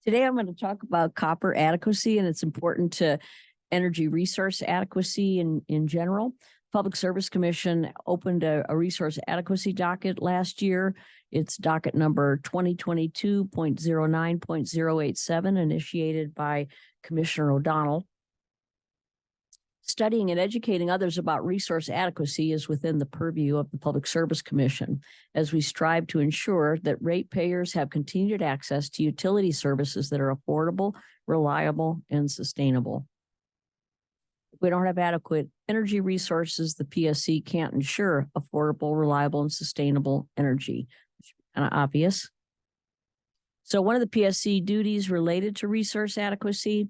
Today, I'm going to talk about copper adequacy, and it's important to energy resource adequacy in general. Public Service Commission opened a resource adequacy docket last year. It's docket number 2022.09.087, initiated by Commissioner O'Donnell. Studying and educating others about resource adequacy is within the purview of the Public Service Commission, as we strive to ensure that ratepayers have continued access to utility services that are affordable, reliable, and sustainable. If we don't have adequate energy resources, the PSC can't ensure affordable, reliable, and sustainable energy. Kind of obvious. So one of the PSC duties related to resource adequacy,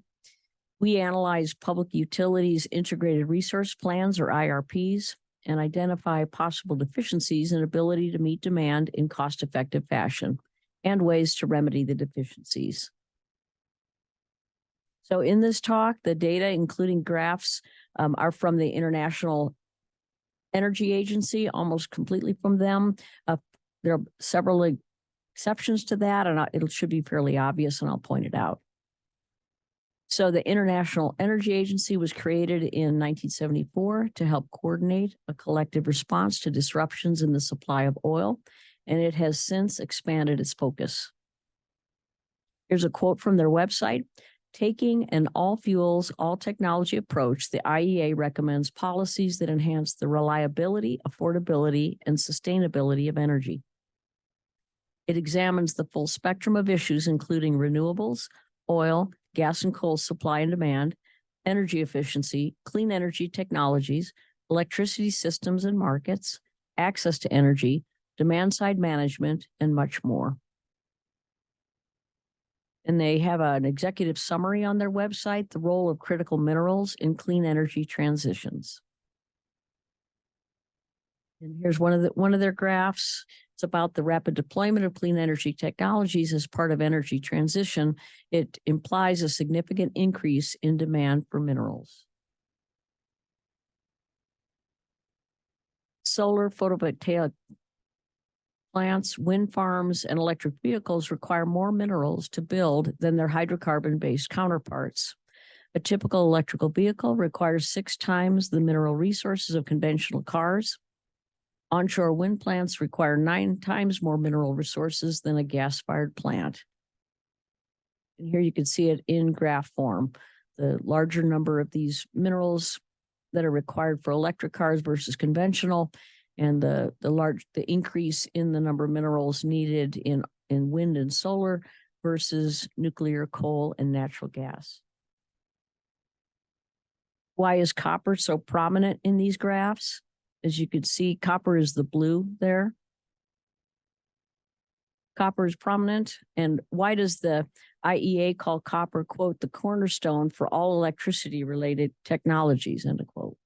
we analyze public utilities integrated resource plans, or IRPs, and identify possible deficiencies in ability to meet demand in cost-effective fashion and ways to remedy the deficiencies. So in this talk, the data, including graphs, are from the International Energy Agency, almost completely from them. There are several exceptions to that, and it should be fairly obvious, and I'll point it out. So the International Energy Agency was created in 1974 to help coordinate a collective response to disruptions in the supply of oil, and it has since expanded its focus. Here's a quote from their website. Taking an all fuels, all technology approach, the IEA recommends policies that enhance the reliability, affordability, and sustainability of energy. It examines the full spectrum of issues, including renewables, oil, gas and coal supply and demand, energy efficiency, clean energy technologies, electricity systems and markets, access to energy, demand-side management, and much more. And they have an executive summary on their website, the role of critical minerals in clean energy transitions. And here's one of their graphs. It's about the rapid deployment of clean energy technologies as part of energy transition. It implies a significant increase in demand for minerals. Solar, photovoltaic plants, wind farms, and electric vehicles require more minerals to build than their hydrocarbon-based counterparts. A typical electrical vehicle requires 6 times the mineral resources of conventional cars. Onshore wind plants require 9 times more mineral resources than a gas-fired plant. And here you can see it in graph form. The larger number of these minerals that are required for electric cars versus conventional, and the increase in the number of minerals needed in wind and solar versus nuclear, coal, and natural gas. Why is copper so prominent in these graphs? As you can see, copper is the blue there. Copper is prominent. And why does the IEA call copper, quote, the cornerstone for all electricity-related technologies, end of quote?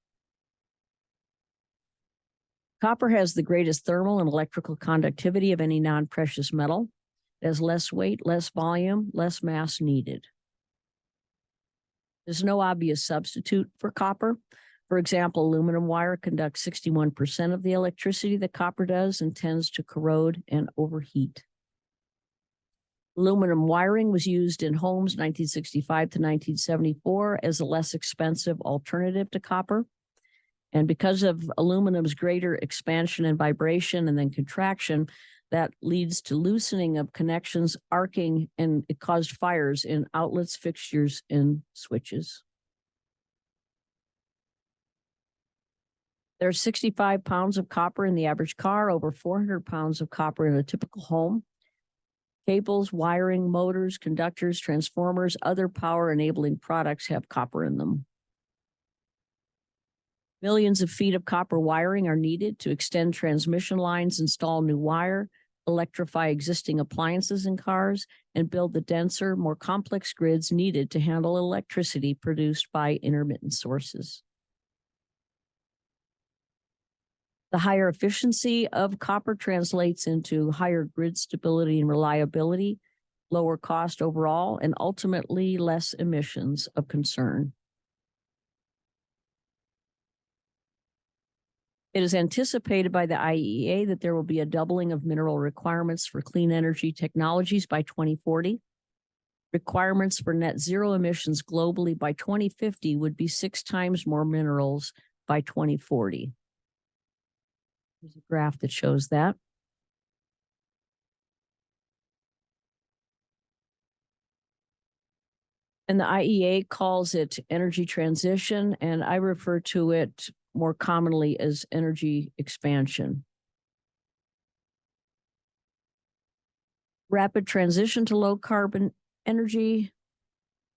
Copper has the greatest thermal and electrical conductivity of any non-precious metal. It has less weight, less volume, less mass needed. There's no obvious substitute for copper. For example, aluminum wire conducts 61% of the electricity that copper does and tends to corrode and overheat. Aluminum wiring was used in homes 1965 to 1974 as a less expensive alternative to copper. And because of aluminum's greater expansion and vibration and then contraction, that leads to loosening of connections, arcing, and it caused fires in outlets, fixtures, and switches. There are 65 pounds of copper in the average car, over 400 pounds of copper in a typical home. Cables, wiring, motors, conductors, transformers, other power-enabling products have copper in them. Millions of feet of copper wiring are needed to extend transmission lines, install new wire, electrify existing appliances in cars, and build the denser, more complex grids needed to handle electricity produced by intermittent sources. The higher efficiency of copper translates into higher grid stability and reliability, lower cost overall, and ultimately less emissions of concern. It is anticipated by the IEA that there will be a doubling of mineral requirements for clean energy technologies by 2040. requirements for net zero emissions globally by 2050 would be 6 times more minerals by 2040. There's a graph that shows that. And the IEA calls it energy transition, and I refer to it more commonly as energy expansion. Rapid transition to low carbon energy.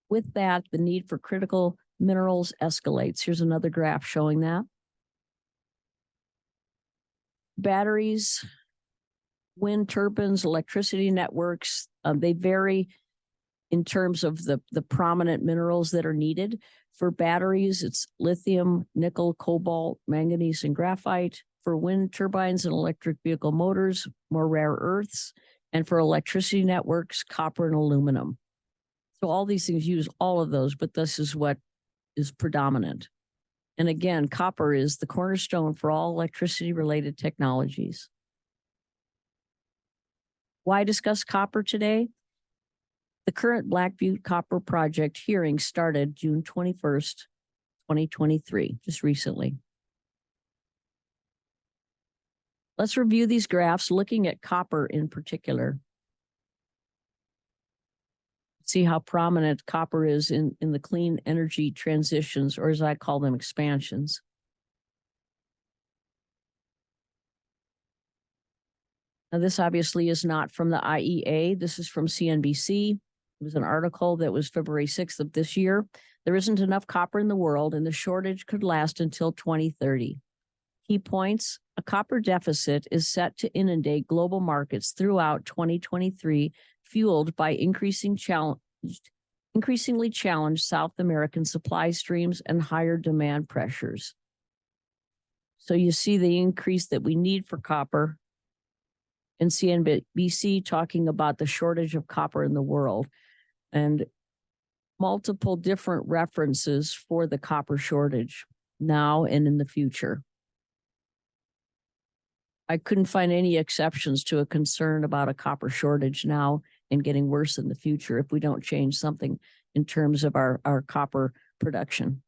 With that, the need for critical minerals escalates. Here's another graph showing that. Batteries, wind turbines, electricity networks, they vary in terms of the prominent minerals that are needed. For batteries, it's lithium, nickel, cobalt, manganese, and graphite. For wind turbines and electric vehicle motors, more rare earths. And for electricity networks, copper and aluminum. So all these things use all of those, but this is what is predominant. And again, copper is the cornerstone for all electricity-related technologies. Why discuss copper today? The current Black Butte Copper Project hearing started June 21st, 2023, just recently. Let's review these graphs looking at copper in particular. See how prominent copper is in the clean energy transitions, or as I call them, expansions. Now, this obviously is not from the IEA. This is from CNBC. It was an article that was February 6th of this year. There isn't enough copper in the world, and the shortage could last until 2030. Key points: a copper deficit is set to inundate global markets throughout 2023, fueled by increasingly challenged South American supply streams and higher demand pressures. So you see the increase that we need for copper, and CNBC talking about the shortage of copper in the world, and multiple different references for the copper shortage now and in the future. I couldn't find any exceptions to a concern about a copper shortage now and getting worse in the future if we don't change something in terms of our copper production.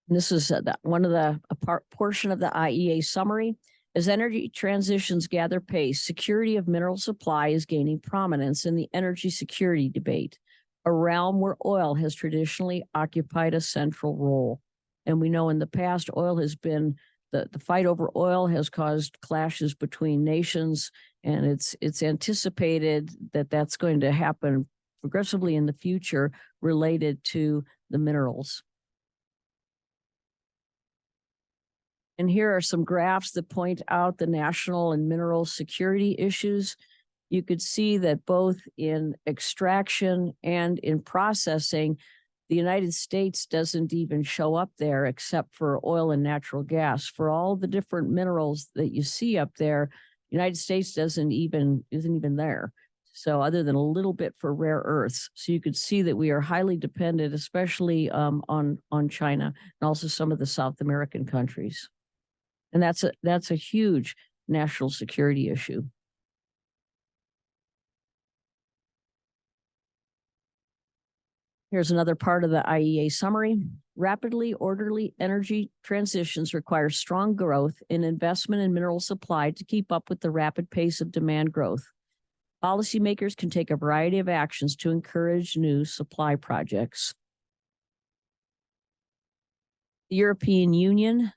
And this is one of the portion of the IEA summary. As energy transitions gather pace, security of mineral supply is gaining prominence in the energy security debate, a realm where oil has traditionally occupied a central role. And we know in the past, oil has been, the fight over oil has caused clashes between nations, and it's anticipated that that's going to happen progressively in the future related to the minerals. And here are some graphs that point out the national and mineral security issues. You could see that both in extraction and in processing, the United States doesn't even show up there except for oil and natural gas. For all the different minerals that you see up there, the United States isn't even there. So other than a little bit for rare earths. So you could see that we are highly dependent, especially on China and also some of the South American countries. And that's a huge national security issue. Here's another part of the IEA summary. Rapidly orderly energy transitions require strong growth in investment in mineral supply to keep up with the rapid pace of demand growth. Policymakers can take a variety of actions to encourage new supply projects. The European Union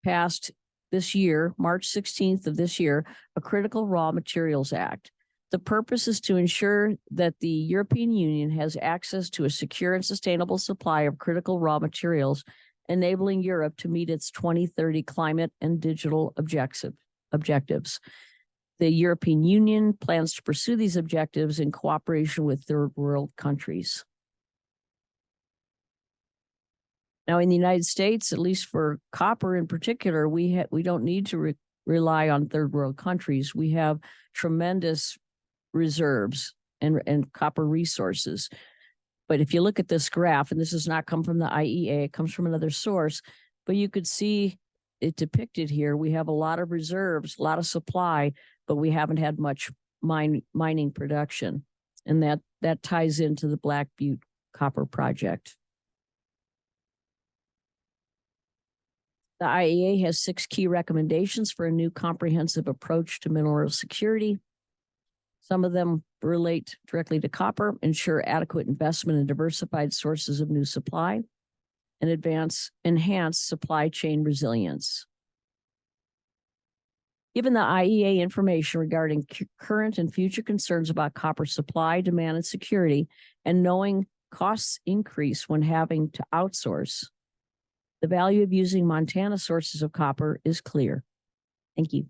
passed this year, March 16th of this year, a Critical Raw Materials Act. The purpose is to ensure that the European Union has access to a secure and sustainable supply of critical raw materials, enabling Europe to meet its 2030 climate and digital objectives. The European Union plans to pursue these objectives in cooperation with third world countries. Now, in the United States, at least for copper in particular, we don't need to rely on third world countries. We have tremendous reserves and copper resources. But if you look at this graph, and this does not come from the IEA, it comes from another source, but you could see it depicted here. We have a lot of reserves, a lot of supply, but we haven't had much mining production. And that ties into the Black Butte Copper Project. The IEA has 6 key recommendations for a new comprehensive approach to mineral security. Some of them relate directly to copper, ensure adequate investment in diversified sources of new supply, and enhance supply chain resilience. Given the IEA information regarding current and future concerns about copper supply, demand, and security, and knowing costs increase when having to outsource, the value of using Montana sources of copper is clear. Thank you.